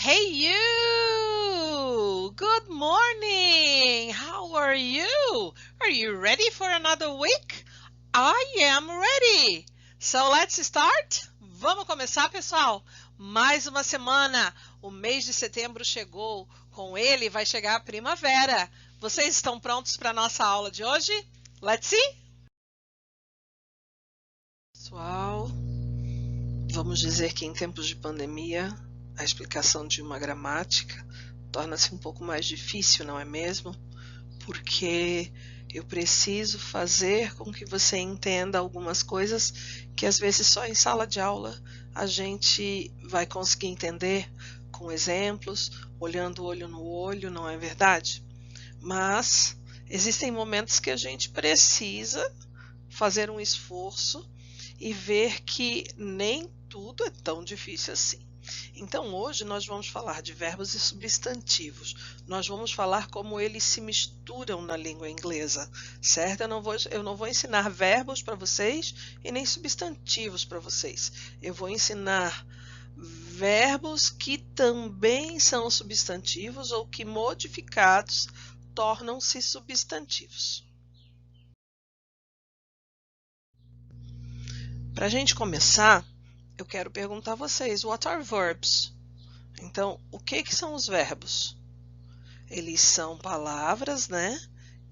Hey you! Good morning! How are you? Are you ready for another week? I am ready! So let's start? Vamos começar, pessoal? Mais uma semana! O mês de setembro chegou. Com ele vai chegar a primavera. Vocês estão prontos para a nossa aula de hoje? Let's see? Pessoal, vamos dizer que em tempos de pandemia, a explicação de uma gramática torna-se um pouco mais difícil, não é mesmo? Porque eu preciso fazer com que você entenda algumas coisas que às vezes só em sala de aula a gente vai conseguir entender com exemplos, olhando olho no olho, não é verdade? Mas existem momentos que a gente precisa fazer um esforço e ver que nem tudo é tão difícil assim. Então hoje nós vamos falar de verbos e substantivos. Nós vamos falar como eles se misturam na língua inglesa, certo? Eu não vou ensinar verbos para vocês e nem substantivos para vocês. Eu vou ensinar verbos que também são substantivos ou que modificados tornam-se substantivos. Para a gente começar, eu quero perguntar a vocês, what are verbs? Então, o que são os verbos? Eles são palavras, né,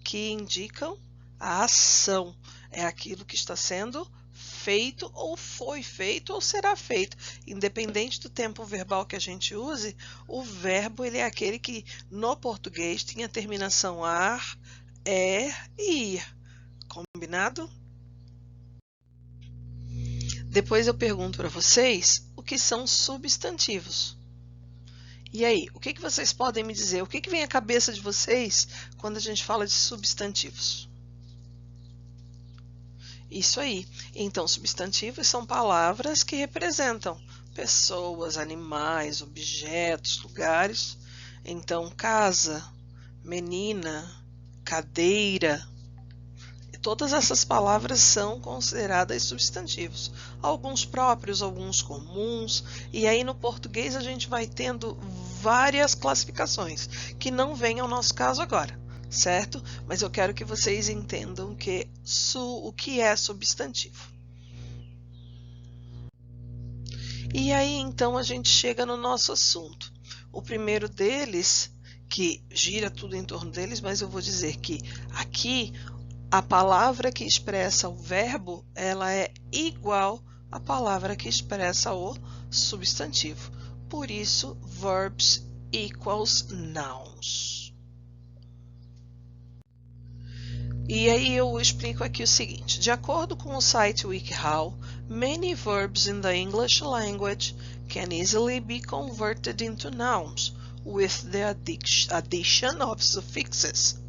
que indicam a ação. É aquilo que está sendo feito, ou foi feito, ou será feito. Independente do tempo verbal que a gente use, o verbo ele é aquele que, no português, tem a terminação ar, e ir. Combinado? Depois eu pergunto para vocês o que são substantivos. E aí, o que vocês podem me dizer? O que vem à cabeça de vocês quando a gente fala de substantivos? Isso aí. Então, substantivos são palavras que representam pessoas, animais, objetos, lugares. Então, casa, menina, cadeira. Todas essas palavras são consideradas substantivos, alguns próprios, alguns comuns, e aí no português a gente vai tendo várias classificações, que não vem ao nosso caso agora, certo? Mas eu quero que vocês entendam o que é substantivo. E aí então a gente chega no nosso assunto. O primeiro deles, que gira tudo em torno deles, mas eu vou dizer que aqui a palavra que expressa o verbo, ela é igual à palavra que expressa o substantivo. Por isso, verbs equals nouns. E aí eu explico aqui o seguinte. De acordo com o site WikiHow, many verbs in the English language can easily be converted into nouns with the addition of suffixes.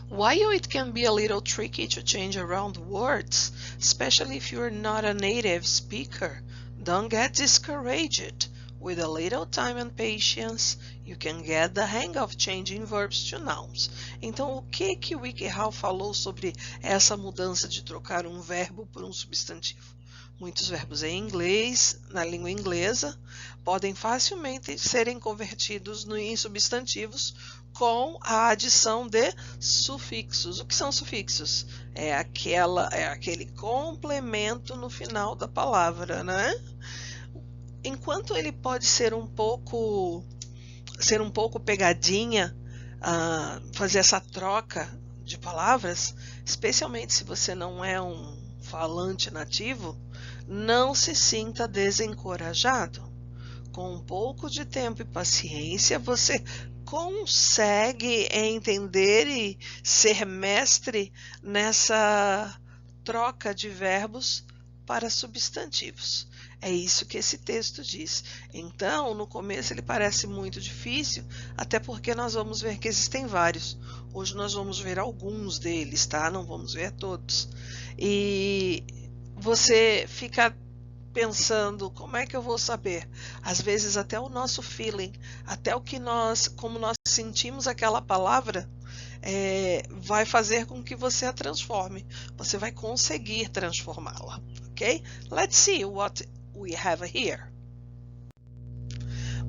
While it can be a little tricky to change around words, especially if you're not a native speaker, don't get discouraged. With a little time and patience, you can get the hang of changing verbs to nouns. Então, o que o WikiHow falou sobre essa mudança de trocar um verbo por um substantivo? Muitos verbos em inglês, na língua inglesa, podem facilmente serem convertidos em substantivos com a adição de sufixos. O que são sufixos? É aquele complemento no final da palavra, né? Enquanto ele pode ser um pouco pegadinha, fazer essa troca de palavras, especialmente se você não é um falante nativo, não se sinta desencorajado. Com um pouco de tempo e paciência, você consegue entender e ser mestre nessa troca de verbos para substantivos. É isso que esse texto diz. Então, no começo ele parece muito difícil, até porque nós vamos ver que existem vários. Hoje nós vamos ver alguns deles, tá? Não vamos ver todos. E você fica pensando, como é que eu vou saber? Às vezes até o nosso feeling, até como nós sentimos aquela palavra, vai fazer com que você a transforme. Você vai conseguir transformá-la, ok? Let's see what we have here.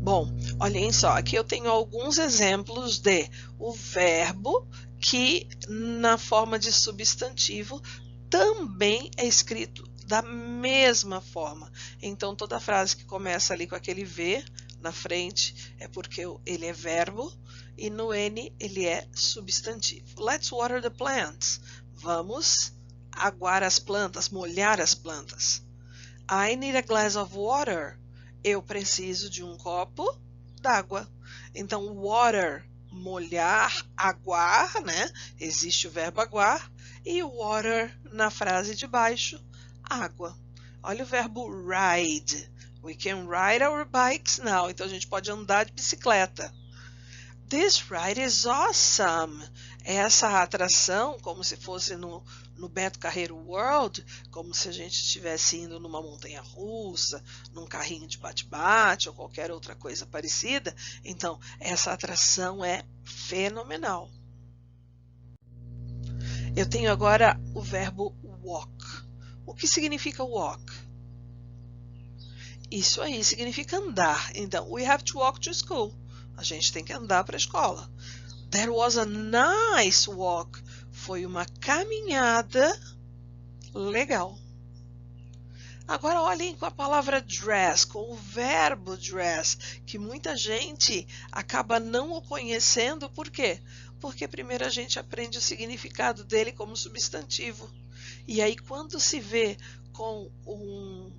Bom, olhem só, aqui eu tenho alguns exemplos de o verbo que na forma de substantivo também é escrito da mesma forma. Então toda frase que começa ali com aquele V na frente é porque ele é verbo e no N ele é substantivo. Let's water the plants. Vamos aguar as plantas, molhar as plantas. I need a glass of water. Eu preciso de um copo d'água. Então, water, molhar, aguar, né? Existe o verbo aguar. E water na frase de baixo, água. Olha o verbo ride. We can ride our bikes now. Então, a gente pode andar de bicicleta. This ride is awesome. Essa atração, como se fosse no Beto Carreiro World, como se a gente estivesse indo numa montanha-russa, num carrinho de bate-bate ou qualquer outra coisa parecida. Então, essa atração é fenomenal. Eu tenho agora o verbo walk. O que significa walk? Isso aí significa andar. Então, we have to walk to school. A gente tem que andar para a escola. That was a nice walk. Foi uma caminhada legal. Agora olhem com a palavra dress, com o verbo dress, que muita gente acaba não o conhecendo. Por quê? Porque primeiro a gente aprende o significado dele como substantivo. E aí quando se vê com um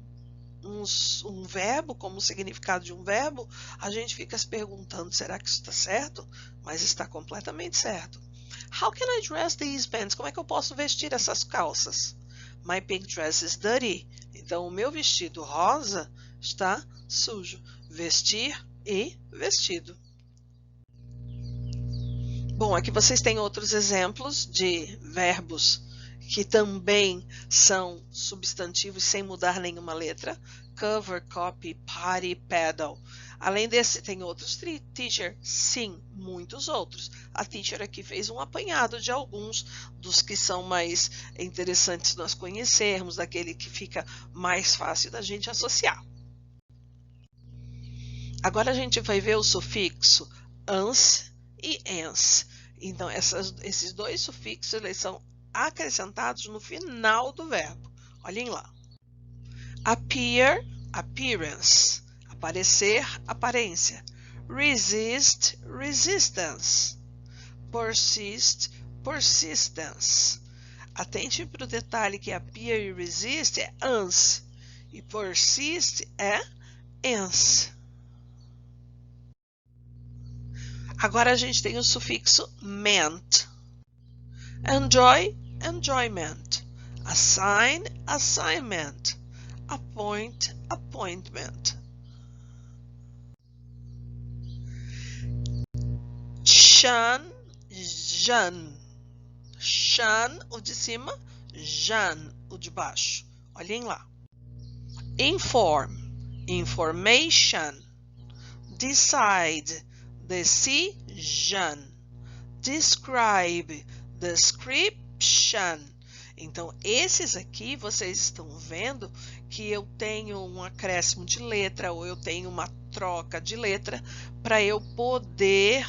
verbo, como o significado de um verbo, a gente fica se perguntando, será que isso está certo? Mas está completamente certo. How can I dress these pants? Como é que eu posso vestir essas calças? My pink dress is dirty. Então, o meu vestido rosa está sujo. Vestir e vestido. Bom, aqui vocês têm outros exemplos de verbos que também são substantivos sem mudar nenhuma letra. Cover, copy, party, pedal. Além desse, tem outros. Teacher, sim, muitos outros. A teacher aqui fez um apanhado de alguns dos que são mais interessantes nós conhecermos, daquele que fica mais fácil da gente associar. Agora a gente vai ver o sufixo ans e ens. Então, esses dois sufixos eles são acrescentados no final do verbo. Olhem lá. Appear, appearance. Aparecer, aparência. Resist, resistance. Persist, persistence. Atente para o detalhe que appear e resist é ans. E persist é ens. Agora a gente tem o sufixo ment. Enjoy, enjoyment. Assign, assignment. Appoint, appointment. Shun, Jan. Shun, o de cima, Jan, o de baixo. Olhem lá. Inform, information. Decide, decision. Describe, description. Então, esses aqui, vocês estão vendo que eu tenho um acréscimo de letra ou eu tenho uma troca de letra para eu poder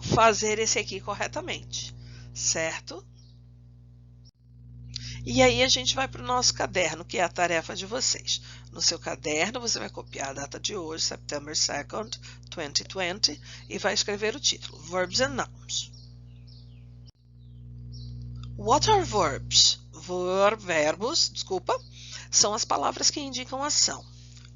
fazer esse aqui corretamente, certo? E aí a gente vai para o nosso caderno, que é a tarefa de vocês. No seu caderno, você vai copiar a data de hoje, September 2nd, 2020, e vai escrever o título, Verbs and Nouns. What are verbs? Verbos, são as palavras que indicam ação.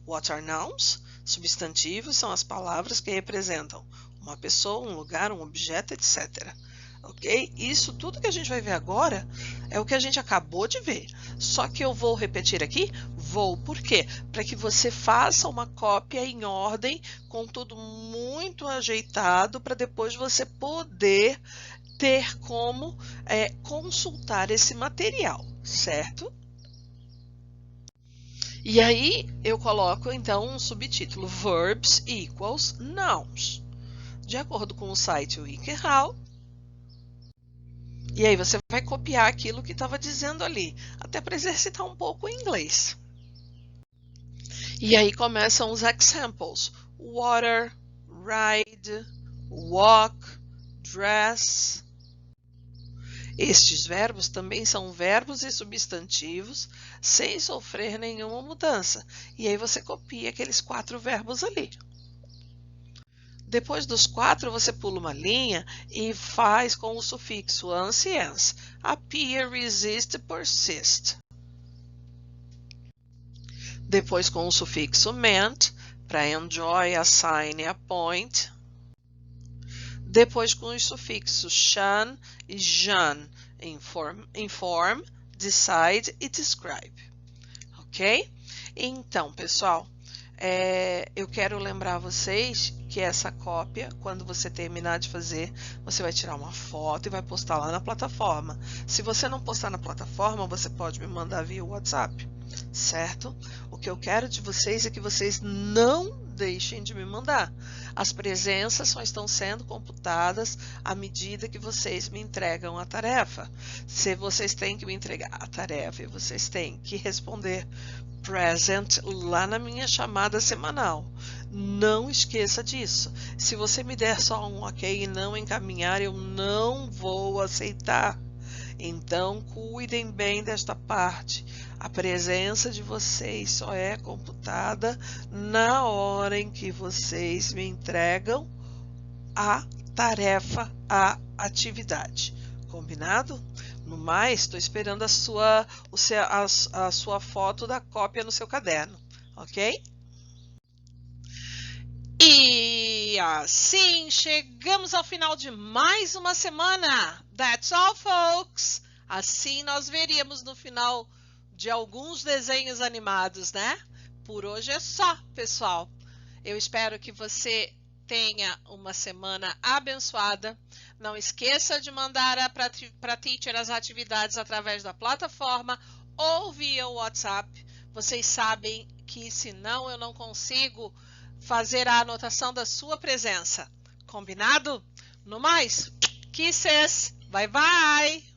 What are nouns? Substantivos são as palavras que representam uma pessoa, um lugar, um objeto, etc. Ok? Isso tudo que a gente vai ver agora é o que a gente acabou de ver. Só que eu vou repetir aqui? Vou. Por quê? Para que você faça uma cópia em ordem, com tudo muito ajeitado, para depois você poder ter como consultar esse material, certo? E aí eu coloco então um subtítulo, Verbs equals Nouns. De acordo com o site WikiHow. E aí você vai copiar aquilo que estava dizendo ali, até para exercitar um pouco o inglês. E aí começam os examples, water, ride, walk, dress. Estes verbos também são verbos e substantivos sem sofrer nenhuma mudança. E aí você copia aqueles 4 verbos ali. Depois dos 4, você pula uma linha e faz com o sufixo anciens. Appear, resist, persist. Depois com o sufixo ment, para enjoy, assign e appoint. Depois com os sufixos shan e jan, inform, decide e describe. Ok? Então, pessoal, eu quero lembrar vocês que essa cópia, quando você terminar de fazer, você vai tirar uma foto e vai postar lá na plataforma. Se você não postar na plataforma, você pode me mandar via WhatsApp, certo? O que eu quero de vocês é que vocês não deixem de me mandar. As presenças só estão sendo computadas à medida que vocês me entregam a tarefa. Se vocês têm que me entregar a tarefa e vocês têm que responder present lá na minha chamada semanal. Não esqueça disso. Se você me der só um ok e não encaminhar, eu não vou aceitar. Então, cuidem bem desta parte. A presença de vocês só é computada na hora em que vocês me entregam a tarefa, a atividade. Combinado? No mais, estou esperando a sua foto da cópia no seu caderno, ok? E assim chegamos ao final de mais uma semana. That's all, folks! Assim nós veríamos no final de alguns desenhos animados, né? Por hoje é só, pessoal. Eu espero que você tenha uma semana abençoada. Não esqueça de mandar para a Teacher as atividades através da plataforma ou via WhatsApp. Vocês sabem que senão eu não consigo fazer a anotação da sua presença. Combinado? No mais, kisses! Bye, bye!